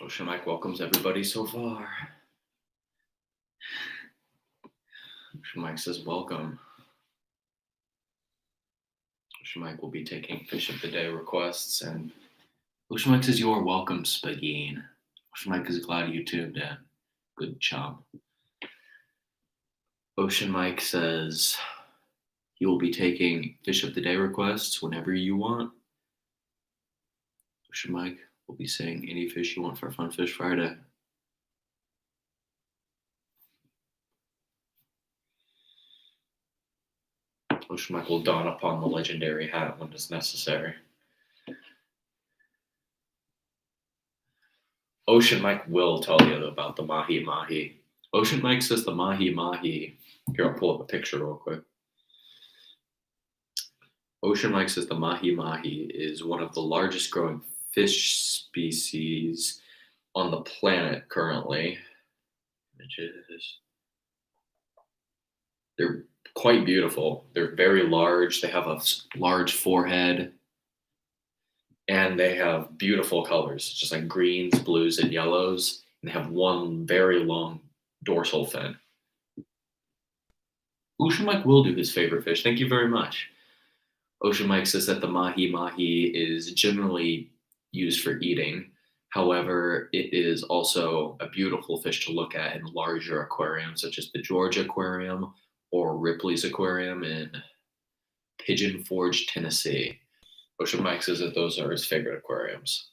Ocean Mike welcomes everybody so far. Ocean Mike says welcome. Ocean Mike will be taking fish of the day requests, and Ocean Mike says you're welcome, Spagine. Ocean Mike is glad you tuned in. Good chum. Ocean Mike says he will be taking fish of the day requests whenever you want. Ocean Mike will be saying any fish you want for Fun Fish Friday. Ocean Mike will don upon the legendary hat when it's necessary. Ocean Mike will tell you about the Mahi Mahi. Ocean Mike says the Mahi Mahi. Here, I'll pull up a picture real quick. Ocean Mike says the Mahi Mahi is one of the largest growing fish species on the planet currently. They're quite beautiful. They're very large. They have a large forehead. And they have beautiful colors, just like greens, blues, and yellows. And they have one very long dorsal fin. Ocean Mike will do his favorite fish. Thank you very much. Ocean Mike says that the Mahi Mahi is generally used for eating. However, it is also a beautiful fish to look at in larger aquariums, such as the Georgia Aquarium or Ripley's Aquarium in Pigeon Forge, Tennessee. Ocean Mike says that those are his favorite aquariums.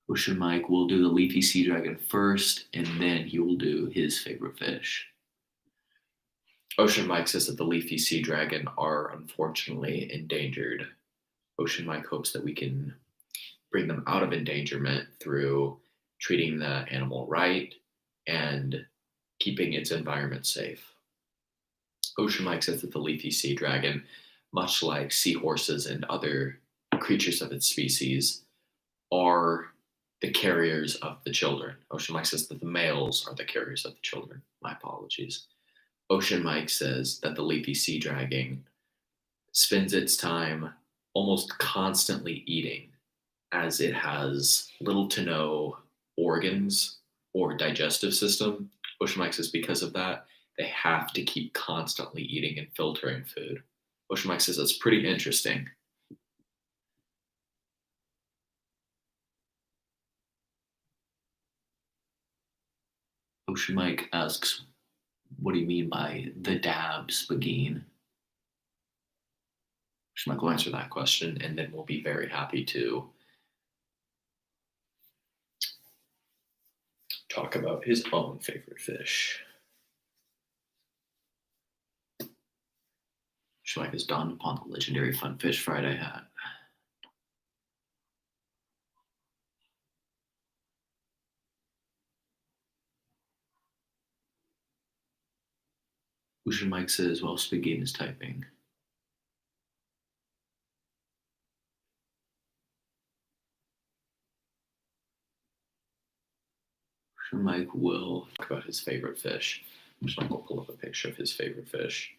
Ocean Mike will do the Leafy Sea Dragon first, and then he will do his favorite fish. Ocean Mike says that the Leafy Sea Dragon are unfortunately endangered. Ocean Mike hopes that we can bring them out of endangerment through treating the animal right and keeping its environment safe. Ocean Mike says that the Leafy Sea Dragon, much like seahorses and other creatures of its species, are the carriers of the children. Ocean Mike says that the males are the carriers of the children. My apologies. Ocean Mike says that the Leafy Sea Dragon spends its time almost constantly eating, as it has little to no organs or digestive system. Ocean Mike says because of that, they have to keep constantly eating and filtering food. Ocean Mike says that's pretty interesting. Ocean Mike asks, what do you mean by the dab, Spagine? Ocean Mike will answer that question, and then we'll be very happy to talk about his own favorite fish. Ocean Mike has donned upon the legendary Fun Fish Friday hat. Ocean Mike says, while Spagine is typing. Ocean Mike will talk about his favorite fish. Ocean Mike will pull up a picture of his favorite fish.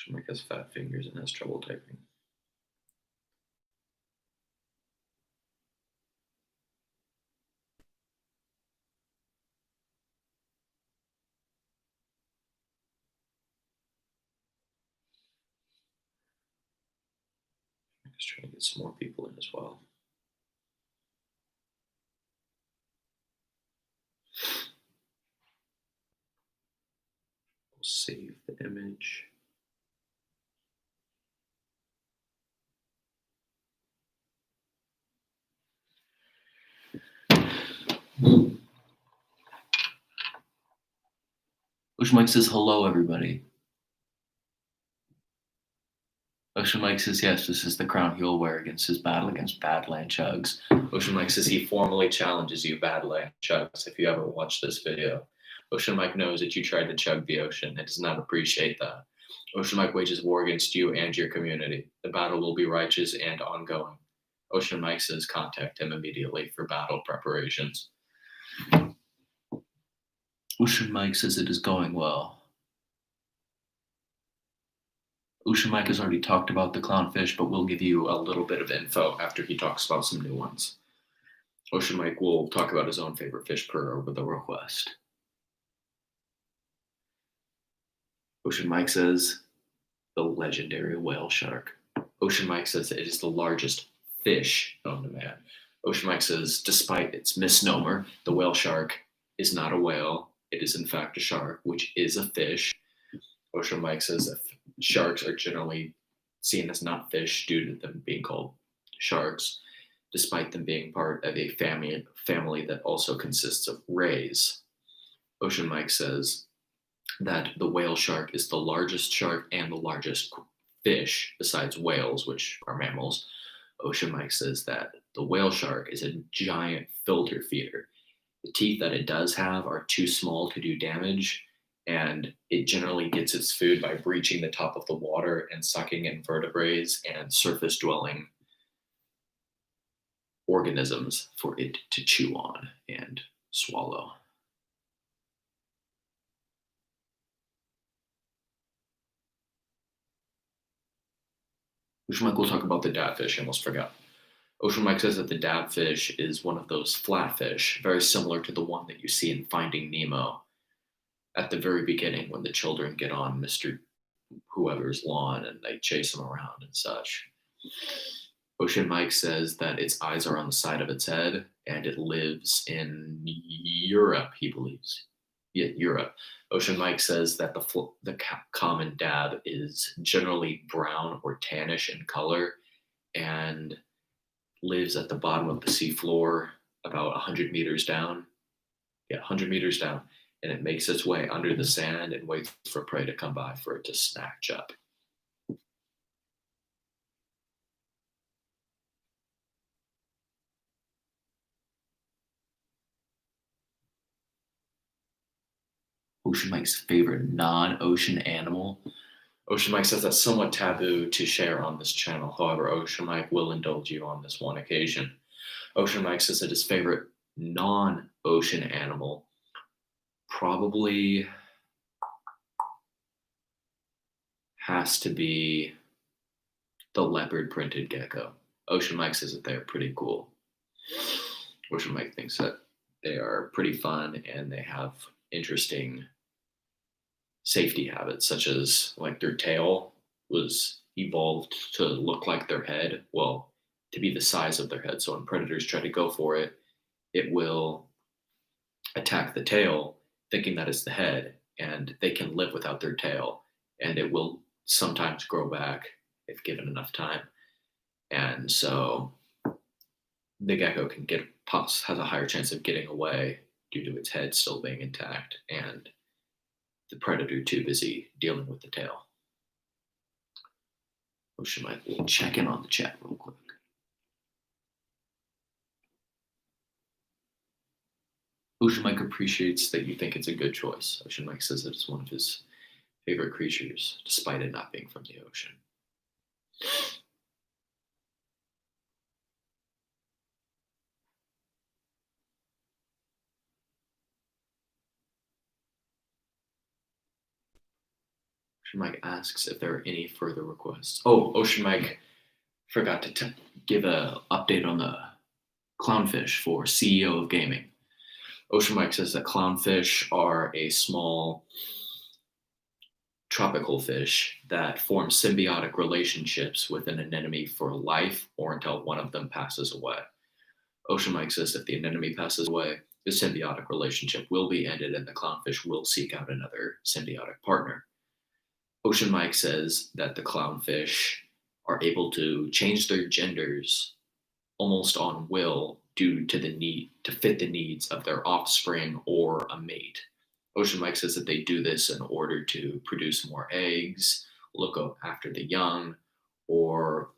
Ocean Mike has fat fingers and has trouble typing. I'm just trying to get some more people in as well. We'll save the image. Ocean Mike says, hello, everybody. Ocean Mike says, yes, this is the crown he'll wear against his battle against Badland Chugs. Ocean Mike says he formally challenges you, Badland Chugs, if you ever watch this video. Ocean Mike knows that you tried to chug the ocean and does not appreciate that. Ocean Mike wages war against you and your community. The battle will be righteous and ongoing. Ocean Mike says contact him immediately for battle preparations. Ocean Mike says it is going well. Ocean Mike has already talked about the clownfish, but we'll give you a little bit of info after he talks about some new ones. Ocean Mike will talk about his own favorite fish per over the request. Ocean Mike says the legendary whale shark. Ocean Mike says it is the largest fish known to man. Ocean Mike says, despite its misnomer, the whale shark is not a whale. It is in fact a shark, which is a fish. Ocean Mike says that sharks are generally seen as not fish due to them being called sharks, despite them being part of a family that also consists of rays. Ocean Mike says that the whale shark is the largest shark and the largest fish besides whales, which are mammals. Ocean Mike says that the whale shark is a giant filter feeder. The teeth that it does have are too small to do damage, and it generally gets its food by breaching the top of the water and sucking in vertebrates and surface dwelling organisms for it to chew on and swallow. Ocean Mike will talk about the dabfish. I almost forgot. Ocean Mike says that the dabfish is one of those flatfish, very similar to the one that you see in Finding Nemo at the very beginning when the children get on Mr. Whoever's lawn and they chase him around and such. Ocean Mike says that its eyes are on the side of its head and it lives in Europe, he believes. Yeah, Europe. Ocean Mike says that the common dab is generally brown or tannish in color and lives at the bottom of the seafloor about 100 meters down. Yeah, 100 meters down. And it makes its way under the sand and waits for prey to come by for it to snatch up. Ocean Mike's favorite non-ocean animal. Ocean Mike says that's somewhat taboo to share on this channel. However, Ocean Mike will indulge you on this one occasion. Ocean Mike says that his favorite non-ocean animal probably has to be the leopard printed gecko. Ocean Mike says that they're pretty cool. Ocean Mike thinks that they are pretty fun and they have interesting safety habits, such as like their tail was evolved to look like their head, well, to be the size of their head. So when predators try to go for it, it will attack the tail thinking that it's the head, and they can live without their tail, and it will sometimes grow back if given enough time. And so the gecko has a higher chance of getting away due to its head still being intact and the predator too busy dealing with the tail. Ocean Mike will check in on the chat real quick. Ocean Mike appreciates that you think it's a good choice. Ocean Mike says that it's one of his favorite creatures, despite it not being from the ocean. Ocean Mike asks if there are any further requests. Oh, Ocean Mike forgot to give an update on the clownfish for CEO of Gaming. Ocean Mike says that clownfish are a small tropical fish that form symbiotic relationships with an anemone for life or until one of them passes away. Ocean Mike says if the anemone passes away, the symbiotic relationship will be ended and the clownfish will seek out another symbiotic partner. Ocean Mike says that the clownfish are able to change their genders almost on will due to the need to fit the needs of their offspring or a mate. Ocean Mike says that they do this in order to produce more eggs, look after the young, or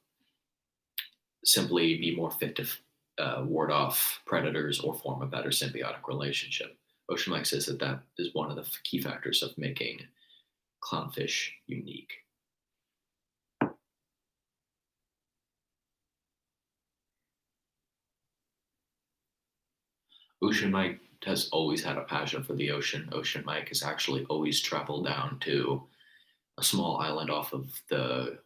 simply be more fit to ward off predators or form a better symbiotic relationship. Ocean Mike says that that is one of the key factors of making clownfish unique. Ocean Mike has always had a passion for the ocean. Ocean Mike has actually always traveled down to a small island off of the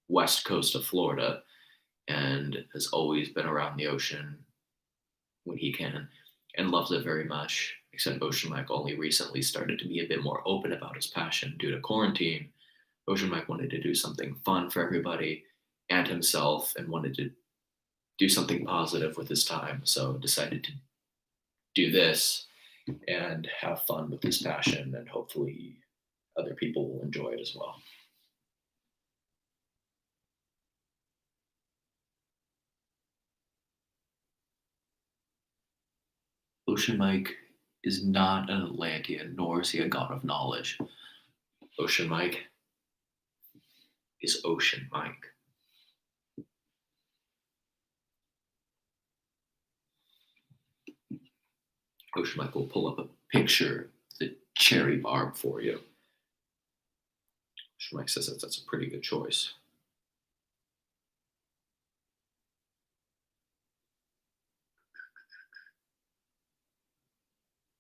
west coast of Florida and has always been around the ocean when he can and loves it very much. Except Ocean Mike only recently started to be a bit more open about his passion due to quarantine. Ocean Mike wanted to do something fun for everybody and himself and wanted to do something positive with his time. So decided to do this and have fun with his passion, and hopefully other people will enjoy it as well. Ocean Mike is not an Atlantean, nor is he a god of knowledge. Ocean Mike is Ocean Mike. Ocean Mike will pull up a picture of the cherry barb for you. Ocean Mike says that's a pretty good choice.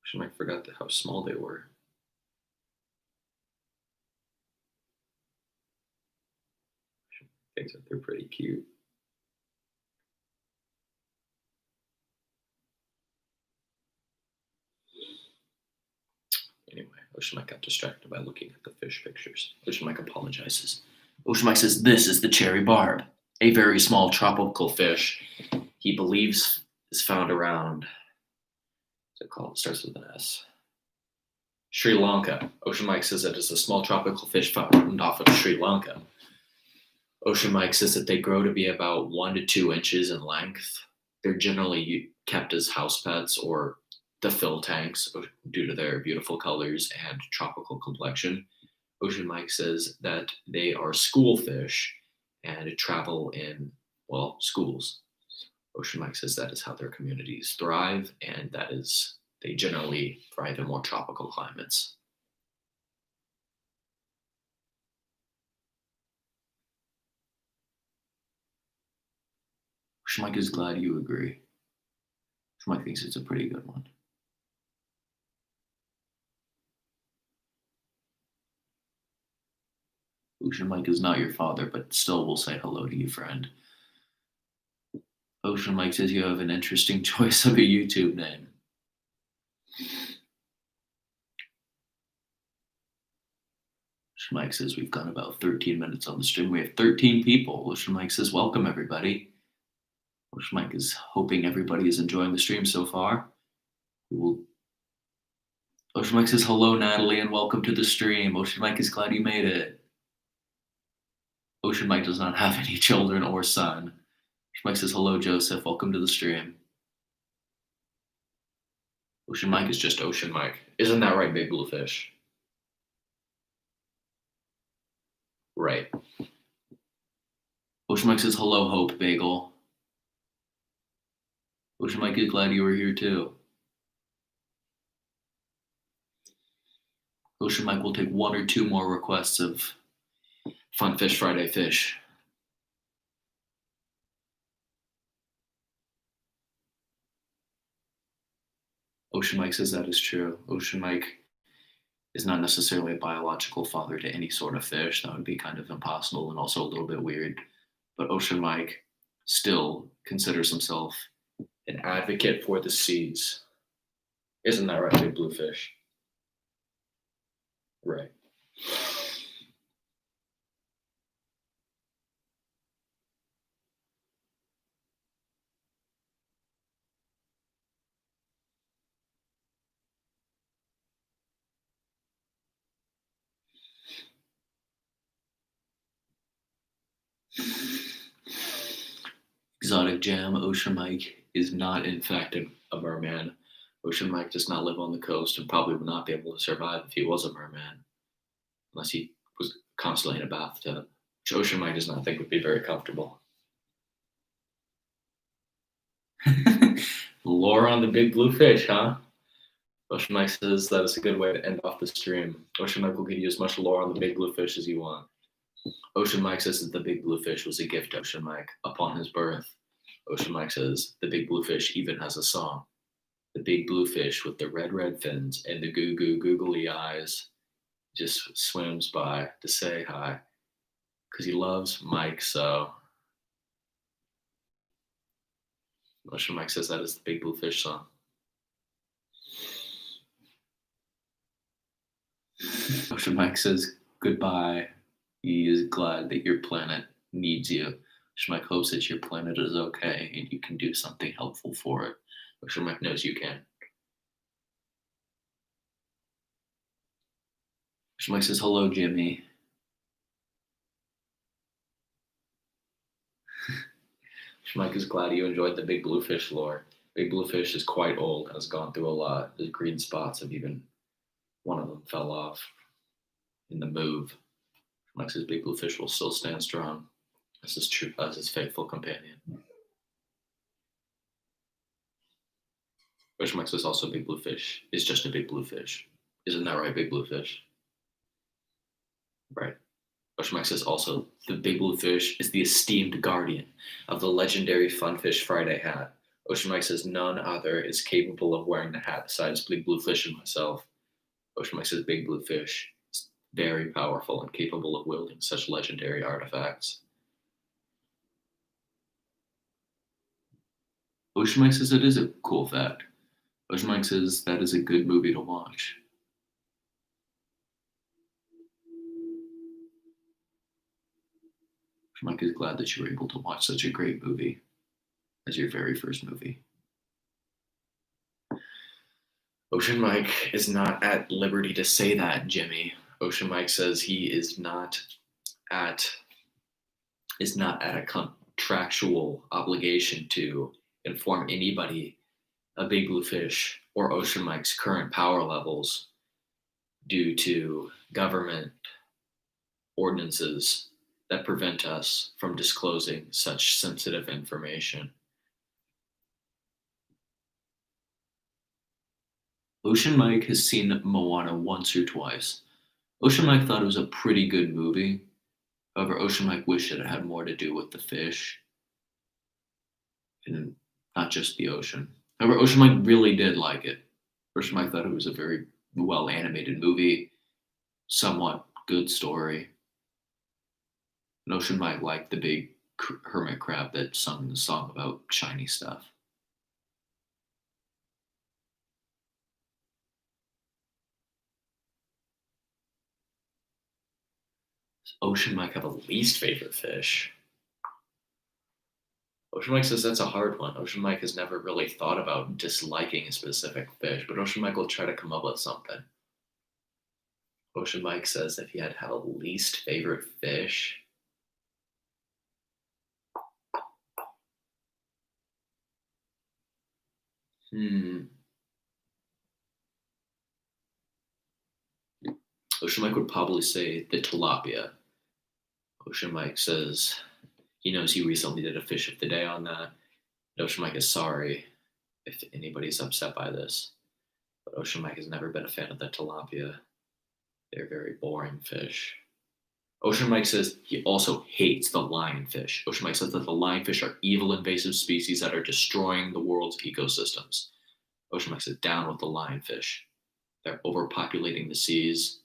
Ocean Mike forgot how small they were. Thinks that they're pretty cute. Anyway, Ocean Mike got distracted by looking at the fish pictures. Ocean Mike apologizes. Ocean Mike says, "This is the cherry barb, a very small tropical fish he believes is found around, what's it called? It starts with an S. Sri Lanka." Ocean Mike says that it's a small tropical fish found off of Sri Lanka. Ocean Mike says that they grow to be about 1 to 2 inches in length. They're generally kept as house pets or the fill tanks due to their beautiful colors and tropical complexion. Ocean Mike says that they are school fish and travel in, well, schools. Ocean Mike says that is how their communities thrive, and that is, they generally thrive in more tropical climates. Ocean Mike is glad you agree. Ocean Mike thinks it's a pretty good one. Ocean Mike is not your father, but still will say hello to you, friend. Ocean Mike says you have an interesting choice of a YouTube name. Ocean Mike says we've gone about 13 minutes on the stream. We have 13 people. Ocean Mike says, welcome, everybody. Ocean Mike is hoping everybody is enjoying the stream so far. Ocean Mike says, hello, Natalie, and welcome to the stream. Ocean Mike is glad you made it. Ocean Mike does not have any children or son. Ocean Mike says, hello, Joseph. Welcome to the stream. Ocean Mike is just Ocean Mike. Isn't that right, Big Blue Fish? Right. Ocean Mike says, hello, Hope Bagel. Ocean Mike is glad you were here too. Ocean Mike will take 1 or 2 more requests of Fun Fish Friday fish. Ocean Mike says that is true. Ocean Mike is not necessarily a biological father to any sort of fish. That would be kind of impossible and also a little bit weird. But Ocean Mike still considers himself an advocate for the seas. Isn't that right, Big Blue Fish? Right. Exotic Jam, Ocean Mike is not in fact a merman. Ocean Mike does not live on the coast and probably would not be able to survive if he was a merman, unless he was constantly in a bathtub, which Ocean Mike does not think would be very comfortable. Lore on the Big Blue Fish, huh? Ocean Mike says that is a good way to end off the stream. Ocean Mike will give you as much lore on the Big Blue Fish as you want. Ocean Mike says that the Big Blue Fish was a gift to Ocean Mike upon his birth. Ocean Mike says the Big Blue Fish even has a song. The big blue fish with the red fins and the googly eyes just swims by to say hi because he loves Mike so. Ocean Mike says that is the Big Blue Fish song. Ocean Mike says goodbye. He is glad that your planet needs you. Ocean Mike hopes that your planet is okay and you can do something helpful for it. Ocean Mike knows you can. Ocean Mike says hello, Jimmy. Ocean Mike is glad you enjoyed the Big Blue Fish lore. Big Blue Fish is quite old and has gone through a lot. His green spots have even, one of them fell off in the move. Mike says Big Blue Fish will still stand strong as his faithful companion. Ocean Mike says also Big Blue Fish is just a big blue fish. Isn't that right, Big Blue Fish? Right. Ocean Mike says also the Big Blue Fish is the esteemed guardian of the legendary Funfish Friday hat. Ocean Mike says none other is capable of wearing the hat besides Big Blue Fish and myself. Ocean Mike says Big Blue Fish is very powerful and capable of wielding such legendary artifacts. Ocean Mike says it is a cool fact. Ocean Mike says that is a good movie to watch. Ocean Mike is glad that you were able to watch such a great movie as your very first movie. Ocean Mike is not at liberty to say that, Jimmy. Ocean Mike says he is not at a contractual obligation to inform anybody of Big Blue Fish or Ocean Mike's current power levels due to government ordinances that prevent us from disclosing such sensitive information. Ocean Mike has seen Moana once or twice. Ocean Mike thought it was a pretty good movie. However, Ocean Mike wished it had more to do with the fish and not just the ocean. However, Ocean Mike really did like it. Ocean Mike thought it was a very well animated movie, somewhat good story. And Ocean Mike liked the big hermit crab that sung the song about shiny stuff. Does Ocean Mike have a least favorite fish? Ocean Mike says that's a hard one. Ocean Mike has never really thought about disliking a specific fish, but Ocean Mike will try to come up with something. Ocean Mike says if he had a least favorite fish, Ocean Mike would probably say the tilapia. Ocean Mike says he knows he recently did a fish of the day on that. Ocean Mike is sorry if anybody's upset by this, but Ocean Mike has never been a fan of the tilapia. They're very boring fish. Ocean Mike says he also hates the lionfish. Ocean Mike says that the lionfish are evil invasive species that are destroying the world's ecosystems. Ocean Mike says down with the lionfish. They're overpopulating the seas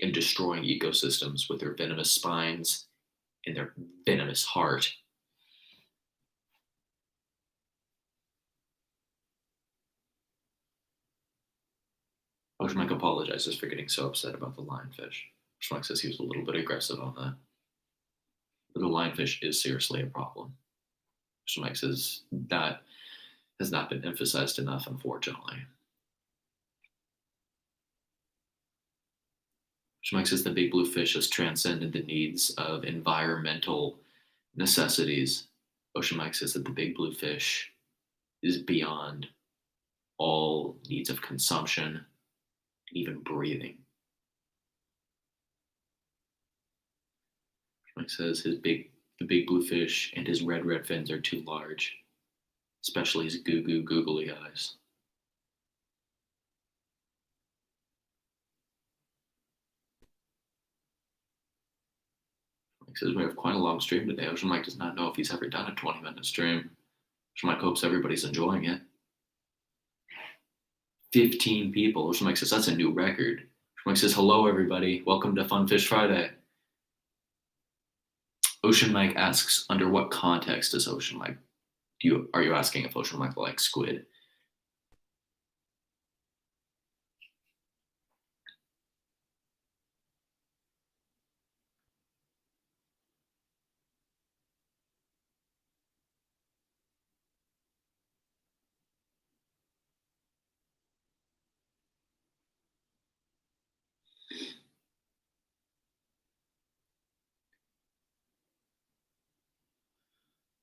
and destroying ecosystems with their venomous spines and their venomous heart. Ocean Mike apologizes for getting so upset about the lionfish. Ocean Mike says he was a little bit aggressive on that. But the lionfish is seriously a problem. Ocean Mike says that has not been emphasized enough, unfortunately. Ocean Mike says the big blue fish has transcended the needs of environmental necessities. Ocean Mike says that the big blue fish is beyond all needs of consumption, even breathing. Mike says the big blue fish and his red fins are too large, especially his googly eyes. Mike says we have quite a long stream today. Ocean Mike does not know if he's ever done a 20-minute stream. Ocean Mike hopes everybody's enjoying it. 15 people. Ocean Mike says, that's a new record. Ocean Mike says, hello, everybody. Welcome to Fun Fish Friday. Ocean Mike asks, under what context does Ocean Mike, are you asking if Ocean Mike likes squid?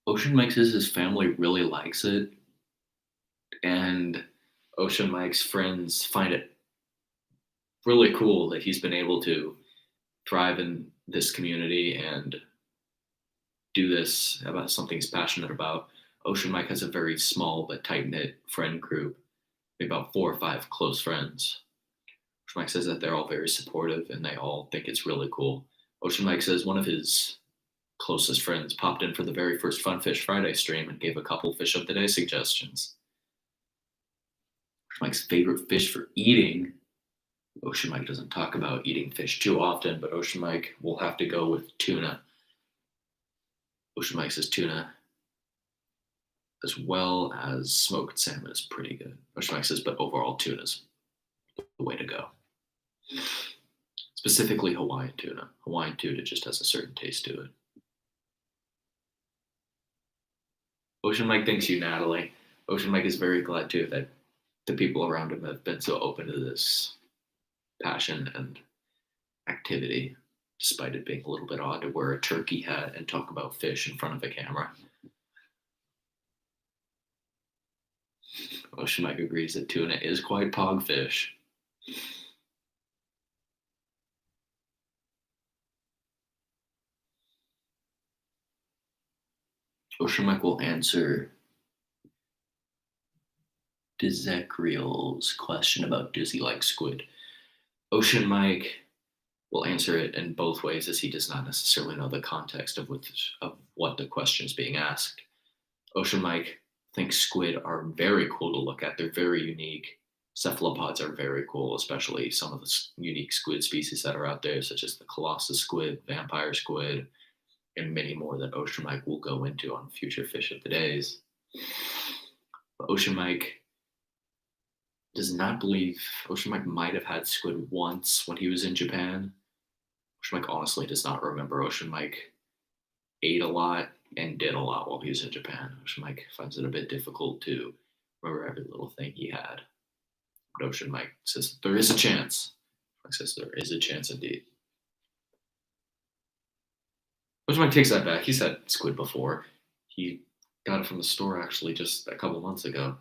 Ocean Mike says his family really likes it, and Ocean Mike's friends find it really cool that he's been able to thrive in this community and do this about something he's passionate about. Ocean Mike has a very small but tight knit friend group, maybe about 4 or 5 close friends. Ocean Mike says that they're all very supportive and they all think it's really cool. Ocean Mike says one of his closest friends popped in for the very first Fun Fish Friday stream and gave a couple fish of the day suggestions. Ocean Mike's favorite fish for eating. Ocean Mike doesn't talk about eating fish too often, but Ocean Mike will have to go with tuna. Ocean Mike says tuna as well as smoked salmon is pretty good. Ocean Mike says, but overall tuna's the way to go. Specifically Hawaiian tuna. Hawaiian tuna just has a certain taste to it. Ocean Mike thanks you, Natalie. Ocean Mike is very glad too that the people around him have been so open to this passion and activity, despite it being a little bit odd to wear a turkey hat and talk about fish in front of a camera. Ocean Mike agrees that tuna is quite pogfish. Ocean Mike will answer Dezekriel's question about does he like squid. Ocean Mike will answer it in both ways, as he does not necessarily know the context of what the question is being asked. Ocean Mike thinks squid are very cool to look at. They're very unique. Cephalopods are very cool, especially some of the unique squid species that are out there, such as the colossus squid, vampire squid, and many more that Ocean Mike will go into on future Fish of the Days. But Ocean Mike does not believe Ocean Mike might have had squid once when he was in Japan. Ocean Mike honestly does not remember. Ocean Mike ate a lot and did a lot while he was in Japan. Ocean Mike finds it a bit difficult to remember every little thing he had. But Ocean Mike says there is a chance. Mike says there is a chance indeed. Ocean Mike takes that back. He's had squid before. He got it from the store actually just a couple months ago.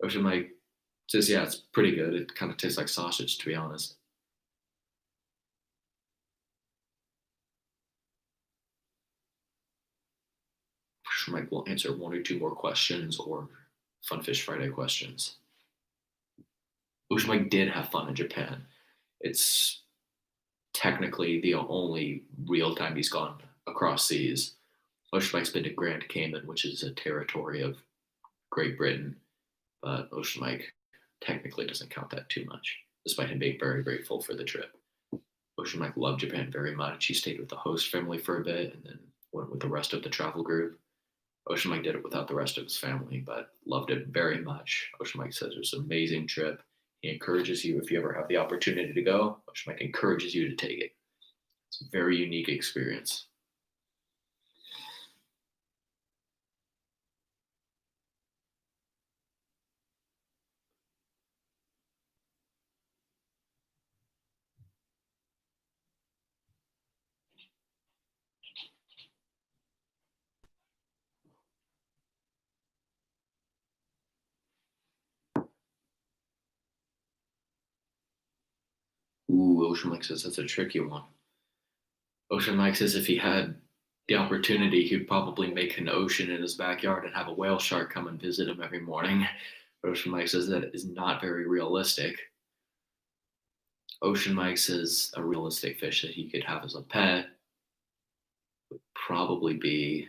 Ocean Mike says, yeah, it's pretty good. It kind of tastes like sausage, to be honest. Ocean Mike will answer 1 or 2 more questions or Fun Fish Friday questions. Ocean Mike did have fun in Japan. It's technically the only real time he's gone across seas. Ocean Mike's been to Grand Cayman, which is a territory of Great Britain, but Ocean Mike technically doesn't count that too much, despite him being very grateful for the trip. Ocean Mike loved Japan very much. He stayed with the host family for a bit and then went with the rest of the travel group. Ocean Mike did it without the rest of his family, but loved it very much. Ocean Mike says it was an amazing trip. He encourages you, if you ever have the opportunity to go, Ocean Mike encourages you to take it. It's a very unique experience. Ooh, Ocean Mike says that's a tricky one. Ocean Mike says if he had the opportunity, he'd probably make an ocean in his backyard and have a whale shark come and visit him every morning. But Ocean Mike says that is not very realistic. Ocean Mike says a realistic fish that he could have as a pet would probably be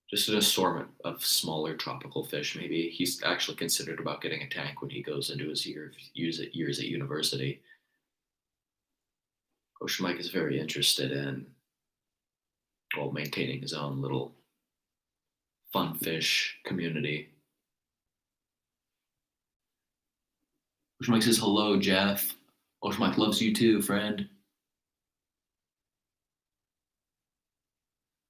Just an assortment of smaller tropical fish. Maybe he's actually considered about getting a tank when he goes into his years at university. Ocean Mike is very interested in, well, maintaining his own little fun fish community. Ocean Mike says, hello, Jeff. Ocean Mike loves you too, friend.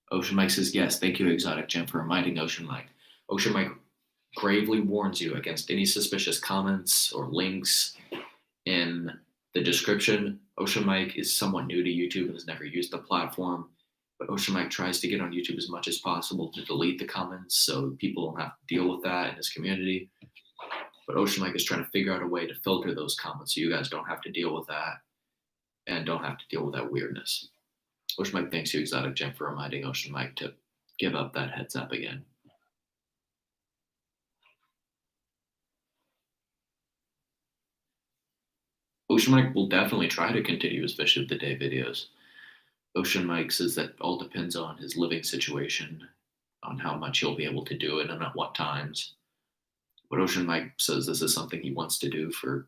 Ocean Mike says, yes, thank you, Exotic Gem, for reminding Ocean Mike. Ocean Mike gravely warns you against any suspicious comments or links in the description. Ocean Mike is somewhat new to YouTube and has never used the platform, but Ocean Mike tries to get on YouTube as much as possible to delete the comments so people don't have to deal with that in his community. But Ocean Mike is trying to figure out a way to filter those comments so you guys don't have to deal with that and don't have to deal with that weirdness. Ocean Mike thanks you, Exotic Gem, for reminding Ocean Mike to give up that heads up again. Ocean Mike will definitely try to continue his Fish of the Day videos. Ocean Mike says that all depends on his living situation, on how much he'll be able to do it and at what times. But Ocean Mike says this is something he wants to do for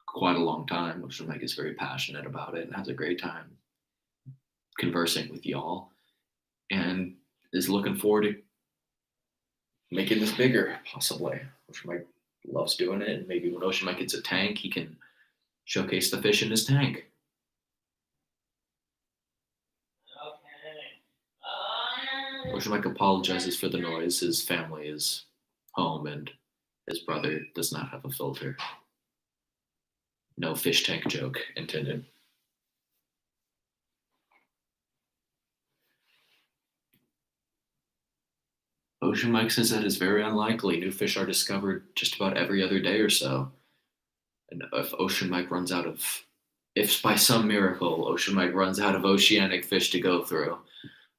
quite a long time. Ocean Mike is very passionate about it and has a great time conversing with y'all and is looking forward to making this bigger, possibly. Ocean Mike loves doing it, and maybe when Ocean Mike gets a tank, he can showcase the fish in his tank. Ocean Mike apologizes for the noise. His family is home and his brother does not have a filter. No fish tank joke intended. Ocean Mike says that it's very unlikely. New fish are discovered just about every other day or so. And if Ocean Mike runs out of, if by some miracle Ocean Mike runs out of oceanic fish to go through,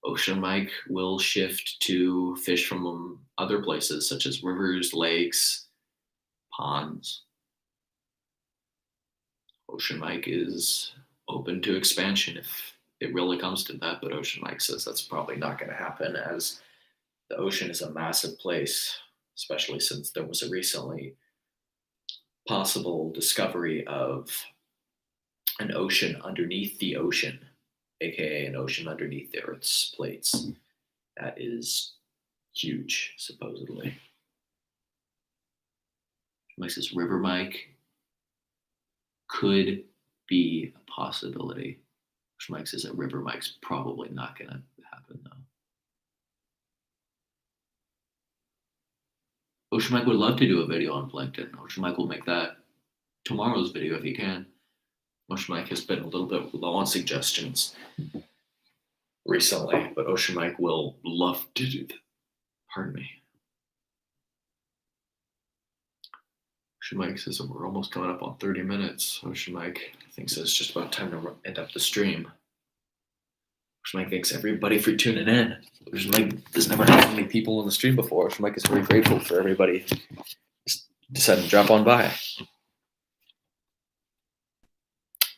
Ocean Mike will shift to fish from other places such as rivers, lakes, ponds. Ocean Mike is open to expansion if it really comes to that, but Ocean Mike says that's probably not going to happen, as the ocean is a massive place, especially since there was a recently possible discovery of an ocean underneath the ocean, aka an ocean underneath the Earth's plates. That is huge, supposedly. Mike says River Mike could be a possibility. Mike says that River Mike's probably not going to happen, though. Ocean Mike would love to do a video on plankton. Ocean Mike will make that tomorrow's video if he can. Ocean Mike has been a little bit low on suggestions recently, but Ocean Mike will love to do that. Pardon me. Ocean Mike says that we're almost coming up on 30 minutes. Ocean Mike thinks it's just about time to end up the stream. Ocean Mike thanks everybody for tuning in. Ocean Mike has never had so many people on the stream before. Ocean Mike is very grateful for everybody just deciding to drop on by.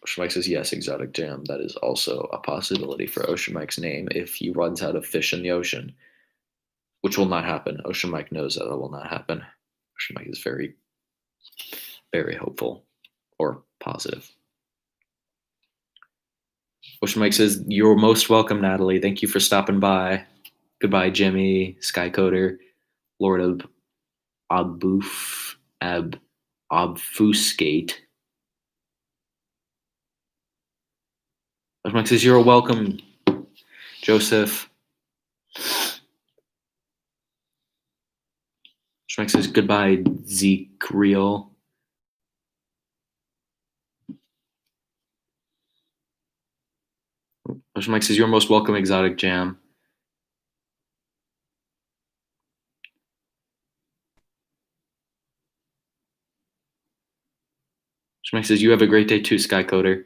Ocean Mike says, yes, Exotic Jam. That is also a possibility for Ocean Mike's name if he runs out of fish in the ocean, which will not happen. Ocean Mike knows that will not happen. Ocean Mike is very, very hopeful or positive. Ocean Mike says, you're most welcome, Natalie. Thank you for stopping by. Goodbye, Jimmy, Skycoder, Lord of Obfuscate. Ocean Mike says, you're welcome, Joseph. Ocean Mike says, goodbye, Zeke Real. Ocean Mike says, you're most welcome, Exotic Jam. Ocean Mike says, you have a great day too, Skycoder.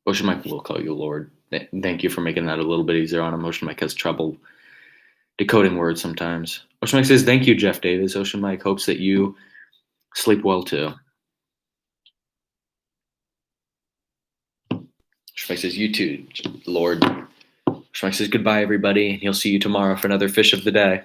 Ocean Mike will call you Lord. Thank you for making that a little bit easier on him. Ocean Mike has trouble decoding words sometimes. Ocean Mike says, thank you, Jeff Davis. Ocean Mike hopes that you sleep well too. Ocean Mike says, you too, Lord. Ocean Ocean Mike says goodbye, everybody, and he'll see you tomorrow for another fish of the day.